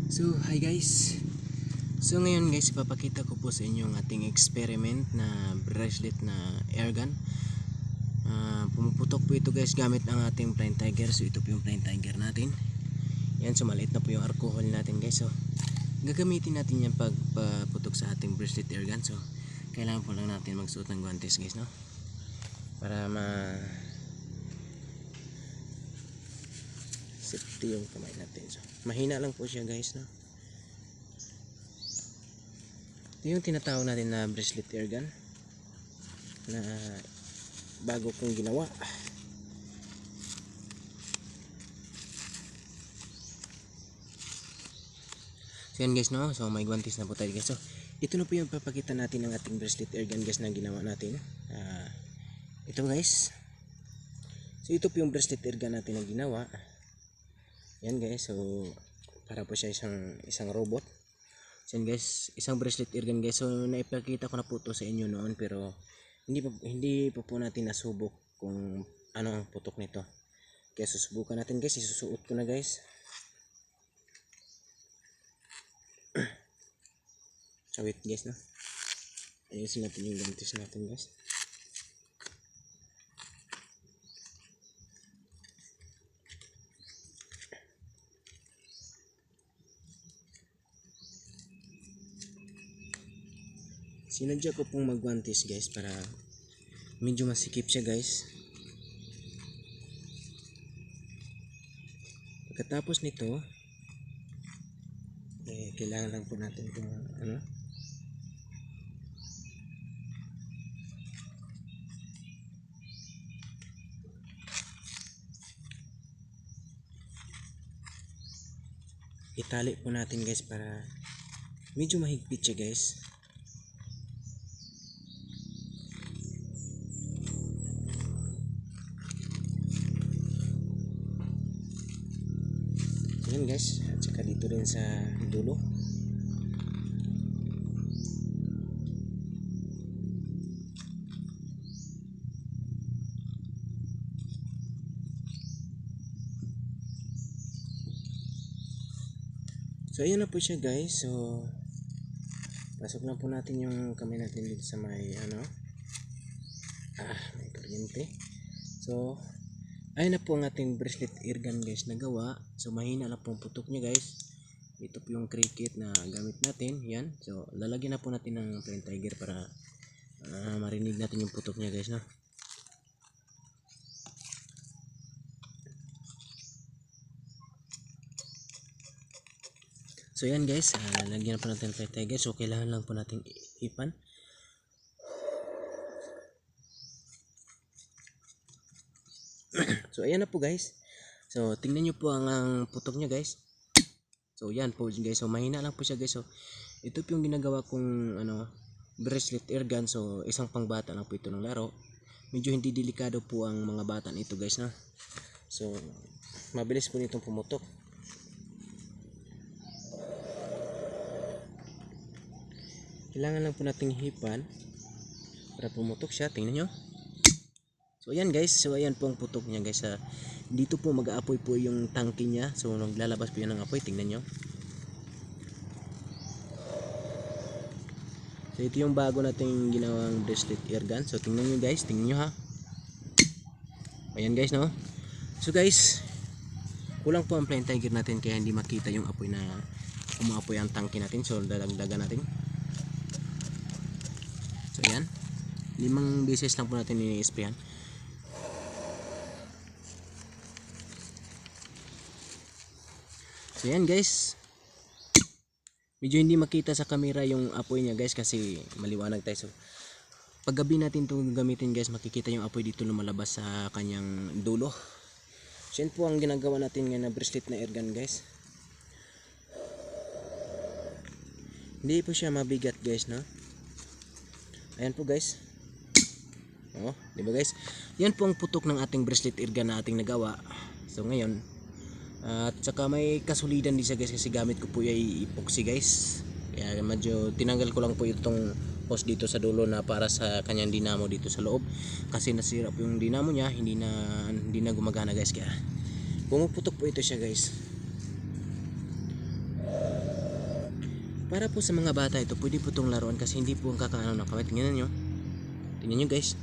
So, hi guys. So ngayon guys, ipapakita ko po sa inyo ang ating experiment na bracelet na airgun. Pumuputok po ito guys gamit ang ating Flying Tiger. So ito po yung Flying Tiger natin. Yan, so maliit na po yung alcohol natin guys. So gagamitin natin yan pagpaputok sa ating bracelet airgun. So kailangan po lang natin magsuot ng guantes guys, no? Para safety yung kamay natin. So mahina lang po siya guys, no? Ito yung tinatawag natin na bracelet airgun na bago kong ginawa. So yan guys, no? So may guantes na po tayo guys. So ito na po yung papakita natin ng ating bracelet airgun guys na ginawa natin. Ito guys. So ito po yung bracelet airgun natin na ginawa. Yan guys, so para po siya isang robot. So yan guys, isang bracelet airgun guys. So naipakita ko na po to sa inyo noon, pero hindi pa po natin nasubok kung ano ang putok nito. Kaya susubukan natin guys, isusuot ko na guys. So wait guys, no? Ayusin natin yung guantes natin guys. Sinadya ko pong magguantes guys para medyo masikip siya guys. Pagkatapos nito, kailangan lang po natin itong itali po natin guys para medyo mahigpit siya guys. Yan guys, at saka dito rin sa dulo. So ayan na po siya guys. So pasok na po natin yung kamay natin dito sa may may kuryente. So ayun na po ang ating bracelet airgun guys na gawa. So mahina lang po ang putok niya guys. Ito po yung cricket na gamit natin. Yan. So lalagyan na po natin ng Flying Tiger para marinig natin yung putok niya guys, no? So yan guys, lalagyan na po natin ng Flying Tiger. So kailangan lang po nating ipan. So ayan na po guys. So tingnan nyo po ang putok niya guys. So yan po guys. So mahina lang po siya guys. So ito po yung ginagawa kong bracelet airgun. So isang pangbata lang po ito ng laro. Medyo hindi delikado po ang mga bata nito guys, na. So mabilis po nitong pumutok. Kailangan lang po nating hipan para pumutok siya. Tingnan nyo. So ayan guys, so ayan po ang putok niya guys. Dito po mag-aapoy po yung tangke niya. So naglalabas po yan ng apoy. Tingnan nyo. So ito yung bago nating ginawang bracelet airgun. So tingnan nyo guys, tingnan nyo ha. Ayan guys, no. So guys, kulang po ang Flying Tiger natin kaya hindi makita yung apoy na umaapoy ang tangke natin. So dadagdagan natin. So ayan, 5 beses lang po natin i-sprayan. So ayan guys, medyo hindi makita sa camera yung apoy niya guys kasi maliwanag tayo. So paggabi natin itong gamitin guys, makikita yung apoy dito lumalabas sa kanyang dulo. So yan po ang ginagawa natin ngayon na bracelet na airgun guys. Hindi po siya mabigat guys, no? Ayan po guys. Oh, di ba guys? Yan po ang putok ng ating bracelet airgun na ating nagawa. So ngayon, at saka may kasulidan din siya guys kasi gamit ko po yung epoxy guys. Kaya medyo tinanggal ko lang po itong hose dito sa dulo na para sa kanyang dinamo dito sa loob. Kasi nasira po yung dinamo niya, hindi na gumagana guys. Kaya pumuputok po ito siya guys. para po sa mga bata ito, pwede po itong laruan kasi hindi po ang kakaano ng kamay. Tingnan nyo guys.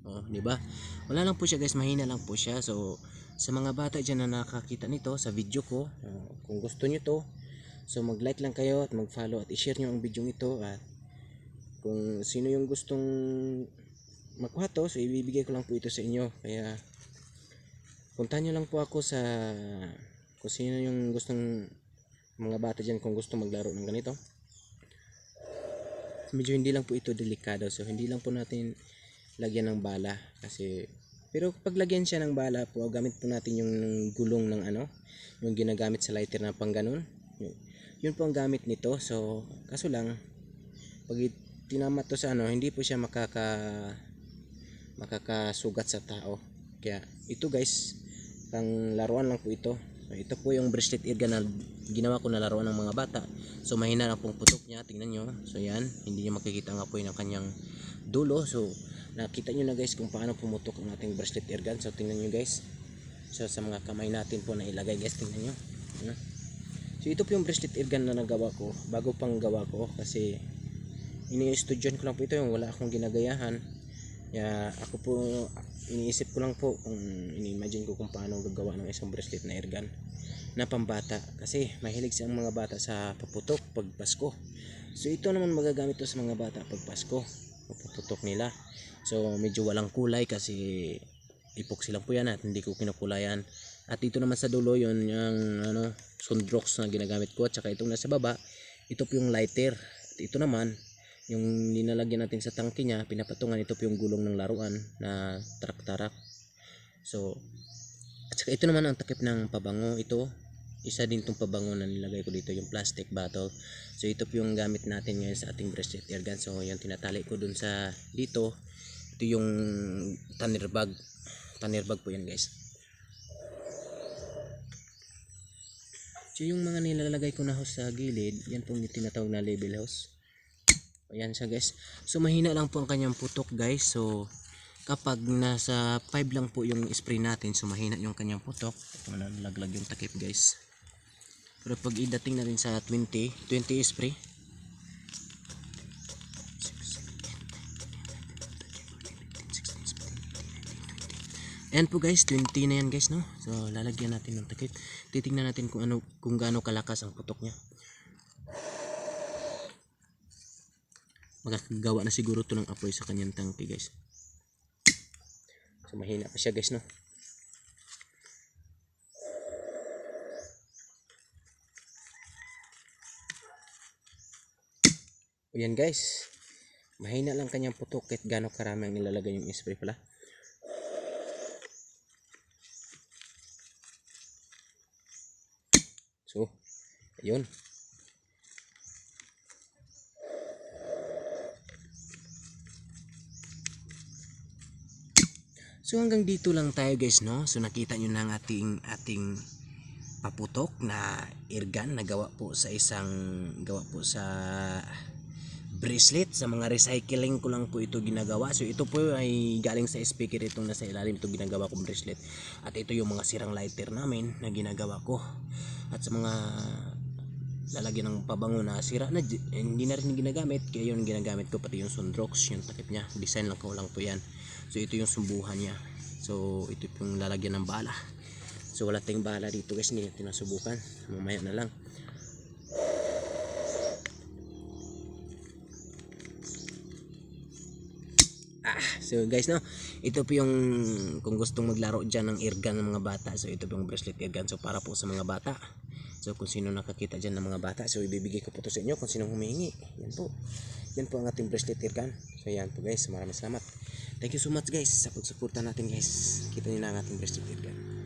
Oh, di ba? Wala lang po siya guys, mahina lang po siya. So sa mga bata dyan na nakakita nito sa video ko, kung gusto nyo to, so mag like lang kayo at mag follow at i-share nyo ang video ito. At kung sino yung gustong makuha to, so ibibigay ko lang po ito sa inyo. Kaya puntahan nyo lang po ako sa kung sino yung gustong mga bata dyan, kung gusto maglaro ng ganito. Medyo hindi lang po ito delikado, so hindi lang po natin lagyan ng bala kasi, pero pag lagyan siya ng bala po, gamit po natin yung gulong ng yung ginagamit sa lighter na pang ganun. Yun po ang gamit nito. So kaso lang pag tinamat to sa hindi po siya makakasugat sa tao. Kaya ito guys, pang laruan lang po ito. So, ito po yung bracelet airgun na ginawa ko na laruan ng mga bata. So mahina na pong putok niya, tingnan nyo. So yan, hindi niyo makikita nga po yung kanyang dulo. So nakita nyo na guys kung paano pumutok ang ating bracelet airgun. So tingnan nyo guys. So sa mga kamay natin po na ilagay guys, tingnan nyo. So ito po yung bracelet airgun na nagawa ko, bago pang gawa ko kasi ini-studyan ko lang po ito, yung wala akong ginagayahan. Kaya ako po, iniisip ko lang po kung ini-imagine ko kung paano gagawa ng isang bracelet na airgun na pambata kasi mahilig sa mga bata sa paputok pag Pasko. So ito naman magagamit to sa mga bata pag Pasko, paputok nila. So medyo walang kulay kasi epoxy lang po yan at hindi ko kinukulayan. At ito naman sa dulo yon yung Sundrox na ginagamit ko, at saka itong nasa baba, ito po yung lighter. At ito naman yung ninalagyan natin sa tangke niya, pinapatungan, ito po yung gulong ng laruan na tarak-tarak. So at saka ito naman ang takip ng pabango. Ito isa din tong pabango na nilagay ko dito, yung plastic bottle. So ito po yung gamit natin ngayon sa ating bracelet airgun. So yung tinatali ko dun sa dito, ito yung tanner bag po yan guys. So yung mga nilalagay ko na hose sa gilid, yan po yung tinatawag na label hose. Ayan siya guys. So mahina lang po ang kanyang putok guys. So kapag nasa 5 lang po yung spray natin, so mahina yung kanyang putok. Ito na, nalaglag yung takip guys. Pero pag idating natin sa 20 spray, ayan po guys, 20 na yan guys, no? So lalagyan natin ng takip. Titingnan natin kung gaano kalakas ang putok niya. Magagawa na siguro to ng apoy sa kanyang tangke guys. So mahina pa siya guys, no? Ayan guys, mahina lang kanyang putok kahit gaano karami ang nilalagay yung spray pala. So ayun. So hanggang dito lang tayo guys, no? So nakita nyo na ang ating paputok na airgun na gawa po sa bracelet. Sa mga recycling ko lang po ito ginagawa. So ito po ay galing sa speaker, itong nasa ilalim, ito ginagawa kong bracelet. At ito yung mga sirang lighter namin na ginagawa ko. At sa mga lalagyan ng pabango na sira na hindi na rin ginagamit, kaya yun ginagamit ko, pati yung Sundrox, yung takip niya, design lang ko lang po yan. So ito yung sumbuhan niya. So ito yung lalagyan ng bala. So wala tayong bala dito guys, hindi natin nasubukan, mamaya na lang. So guys, no, ito po yung kung gustong maglaro dyan ng airgun ng mga bata, so ito po yung bracelet airgun, so para po sa mga bata. So kung sino nakakita dyan ng mga bata, so ibibigay ko po to sa inyo kung sino humihingi. Yan po ang ating bracelet airgun. So yan po guys, maraming salamat. Thank you so much guys sa pagsuporta natin guys. Kita niyo na ang ating bracelet airgun.